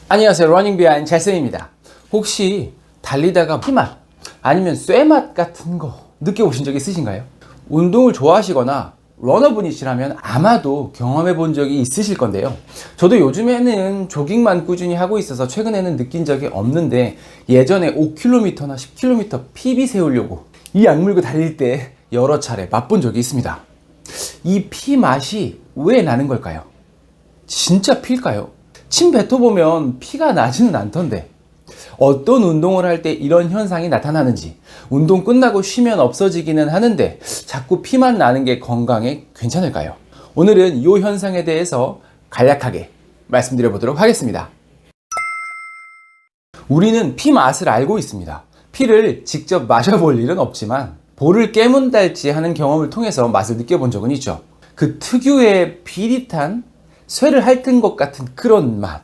안녕하세요. 러닝 비하인드 찰쌤입니다. 혹시 달리다가 피맛 아니면 쇠맛 같은 거 느껴보신 적 있으신가요? 운동을 좋아하시거나 러너분이시라면 아마도 경험해 본 적이 있으실 건데요. 저도 요즘에는 조깅만 꾸준히 하고 있어서 최근에는 느낀 적이 없는데, 예전에 5km나 10km PB 세우려고 이 약물고 달릴 때 여러 차례 맛본 적이 있습니다. 이 피 맛이 왜 나는 걸까요? 진짜 피일까요? 침 뱉어보면 피가 나지는 않던데, 어떤 운동을 할 때 이런 현상이 나타나는지, 운동 끝나고 쉬면 없어지기는 하는데 자꾸 피만 나는 게 건강에 괜찮을까요? 오늘은 이 현상에 대해서 간략하게 말씀드려 보도록 하겠습니다. 우리는 피 맛을 알고 있습니다. 피를 직접 마셔볼 일은 없지만 볼을 깨문달지 하는 경험을 통해서 맛을 느껴본 적은 있죠. 그 특유의 비릿한 쇠를 핥은 것 같은 그런 맛.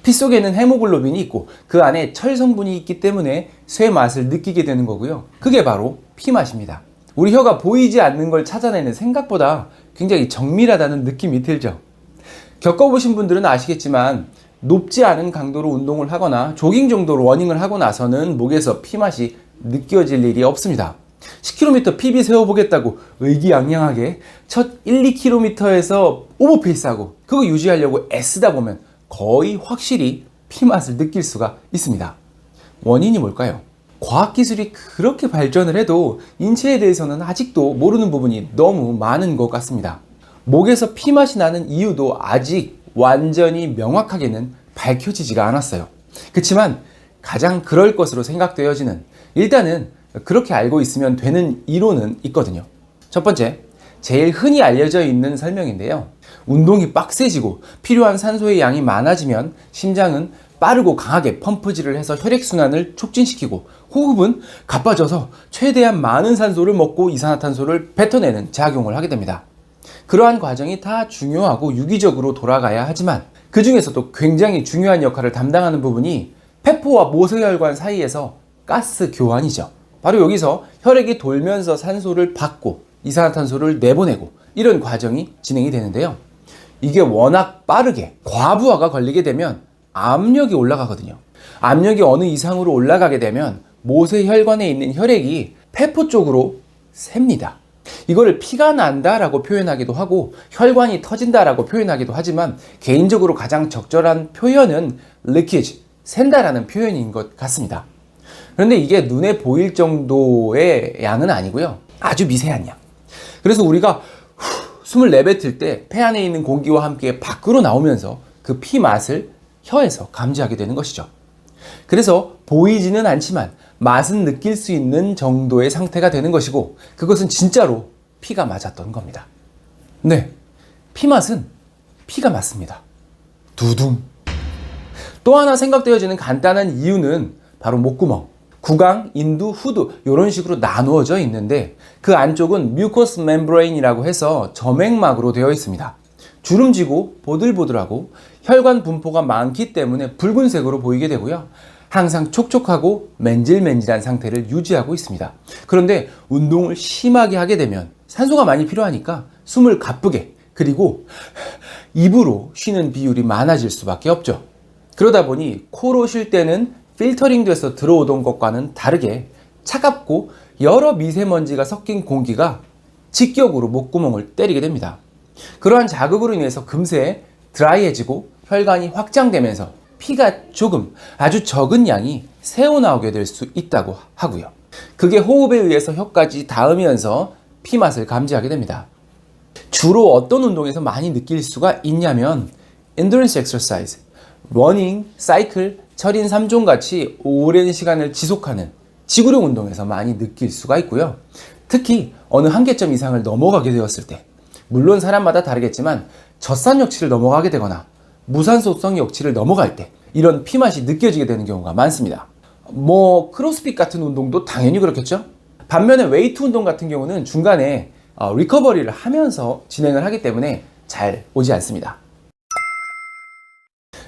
피 속에는 헤모글로빈이 있고 그 안에 철 성분이 있기 때문에 쇠 맛을 느끼게 되는 거고요. 그게 바로 피 맛입니다. 우리 혀가 보이지 않는 걸 찾아내는 생각보다 굉장히 정밀하다는 느낌이 들죠. 겪어보신 분들은 아시겠지만 높지 않은 강도로 운동을 하거나 조깅 정도로 러닝을 하고 나서는 목에서 피 맛이 느껴질 일이 없습니다. 10km PB 세워보겠다고 의기양양하게 첫 1, 2km에서 오버페이스하고 그거 유지하려고 애쓰다 보면 거의 확실히 피맛을 느낄 수가 있습니다. 원인이 뭘까요? 과학기술이 그렇게 발전을 해도 인체에 대해서는 아직도 모르는 부분이 너무 많은 것 같습니다. 목에서 피맛이 나는 이유도 아직 완전히 명확하게는 밝혀지지가 않았어요. 그렇지만 가장 그럴 것으로 생각되어지는, 일단은 그렇게 알고 있으면 되는 이론은 있거든요. 첫 번째, 제일 흔히 알려져 있는 설명인데요. 운동이 빡세지고 필요한 산소의 양이 많아지면 심장은 빠르고 강하게 펌프질을 해서 혈액순환을 촉진시키고, 호흡은 가빠져서 최대한 많은 산소를 먹고 이산화탄소를 뱉어내는 작용을 하게 됩니다. 그러한 과정이 다 중요하고 유기적으로 돌아가야 하지만 그 중에서도 굉장히 중요한 역할을 담당하는 부분이 폐포와 모세혈관 사이에서 가스 교환이죠. 바로 여기서 혈액이 돌면서 산소를 받고 이산화탄소를 내보내고 이런 과정이 진행이 되는데요. 이게 워낙 빠르게 과부하가 걸리게 되면 압력이 올라가거든요. 압력이 어느 이상으로 올라가게 되면 모세혈관에 있는 혈액이 폐포 쪽으로 셉니다. 이거를 피가 난다라고 표현하기도 하고 혈관이 터진다라고 표현하기도 하지만 개인적으로 가장 적절한 표현은 leakage, 샌다라는 표현인 것 같습니다. 그런데 이게 눈에 보일 정도의 양은 아니고요. 아주 미세한 양. 그래서 우리가 숨을 내뱉을 때 폐 안에 있는 공기와 함께 밖으로 나오면서 그 피 맛을 혀에서 감지하게 되는 것이죠. 그래서 보이지는 않지만 맛은 느낄 수 있는 정도의 상태가 되는 것이고, 그것은 진짜로 피가 맞았던 겁니다. 네, 피 맛은 피가 맞습니다. 두둥. 또 하나 생각되어지는 간단한 이유는 바로 목구멍, 구강, 인두, 후두 이런 식으로 나누어져 있는데, 그 안쪽은 뮤코스 멤브레인이라고 해서 점액막으로 되어 있습니다. 주름지고 보들보들하고 혈관 분포가 많기 때문에 붉은색으로 보이게 되고요. 항상 촉촉하고 맨질맨질한 상태를 유지하고 있습니다. 그런데 운동을 심하게 하게 되면 산소가 많이 필요하니까 숨을 가쁘게, 그리고 입으로 쉬는 비율이 많아질 수밖에 없죠. 그러다 보니 코로 쉴 때는 필터링 돼서 들어오던 것과는 다르게 차갑고 여러 미세먼지가 섞인 공기가 직격으로 목구멍을 때리게 됩니다. 그러한 자극으로 인해서 금세 드라이해지고 혈관이 확장되면서 피가 조금, 아주 적은 양이 새어나오게 될 수 있다고 하고요. 그게 호흡에 의해서 혀까지 닿으면서 피 맛을 감지하게 됩니다. 주로 어떤 운동에서 많이 느낄 수가 있냐면 endurance exercise, 러닝, 사이클, 철인 3종 같이 오랜 시간을 지속하는 지구력 운동에서 많이 느낄 수가 있고요. 특히 어느 한계점 이상을 넘어가게 되었을 때, 물론 사람마다 다르겠지만 젖산 역치를 넘어가게 되거나 무산소성 역치를 넘어갈 때 이런 피맛이 느껴지게 되는 경우가 많습니다. 크로스핏 같은 운동도 당연히 그렇겠죠? 반면에 웨이트 운동 같은 경우는 중간에 리커버리를 하면서 진행을 하기 때문에 잘 오지 않습니다.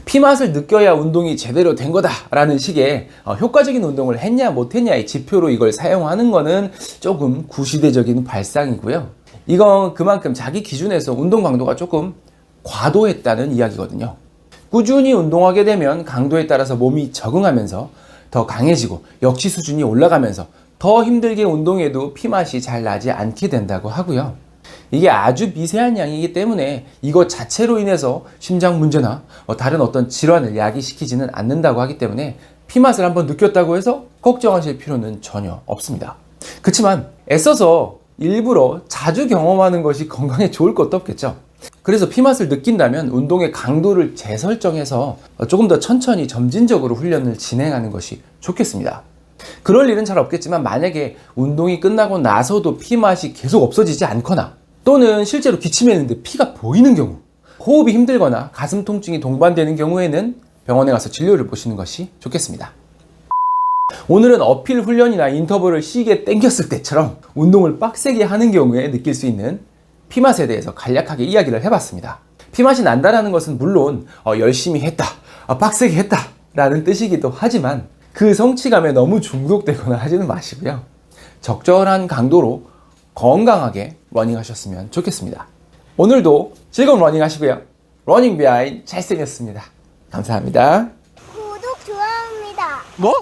피맛을 느껴야 운동이 제대로 된 거다라는 식의 효과적인 운동을 했냐 못했냐의 지표로 이걸 사용하는 거는 조금 구시대적인 발상이고요. 이건 그만큼 자기 기준에서 운동 강도가 조금 과도했다는 이야기거든요. 꾸준히 운동하게 되면 강도에 따라서 몸이 적응하면서 더 강해지고 역시 수준이 올라가면서 더 힘들게 운동해도 피맛이 잘 나지 않게 된다고 하고요. 이게 아주 미세한 양이기 때문에 이것 자체로 인해서 심장 문제나 다른 어떤 질환을 야기시키지는 않는다고 하기 때문에 피맛을 한번 느꼈다고 해서 걱정하실 필요는 전혀 없습니다. 그렇지만 애써서 일부러 자주 경험하는 것이 건강에 좋을 것도 없겠죠. 그래서 피맛을 느낀다면 운동의 강도를 재설정해서 조금 더 천천히 점진적으로 훈련을 진행하는 것이 좋겠습니다. 그럴 일은 잘 없겠지만 만약에 운동이 끝나고 나서도 피맛이 계속 없어지지 않거나 또는 실제로 기침했는데 피가 보이는 경우, 호흡이 힘들거나 가슴 통증이 동반되는 경우에는 병원에 가서 진료를 보시는 것이 좋겠습니다. 오늘은 어필 훈련이나 인터벌을 시계 땡겼을 때처럼 운동을 빡세게 하는 경우에 느낄 수 있는 피맛에 대해서 간략하게 이야기를 해봤습니다. 피맛이 난다는 것은 물론 열심히 했다, 빡세게 했다 라는 뜻이기도 하지만 그 성취감에 너무 중독되거나 하지는 마시고요. 적절한 강도로 건강하게 러닝하셨으면 좋겠습니다. 오늘도 즐거운 러닝 하시고요. 러닝 비하인 잘생겼습니다. 감사합니다. 구독, 좋아합니다. 뭐?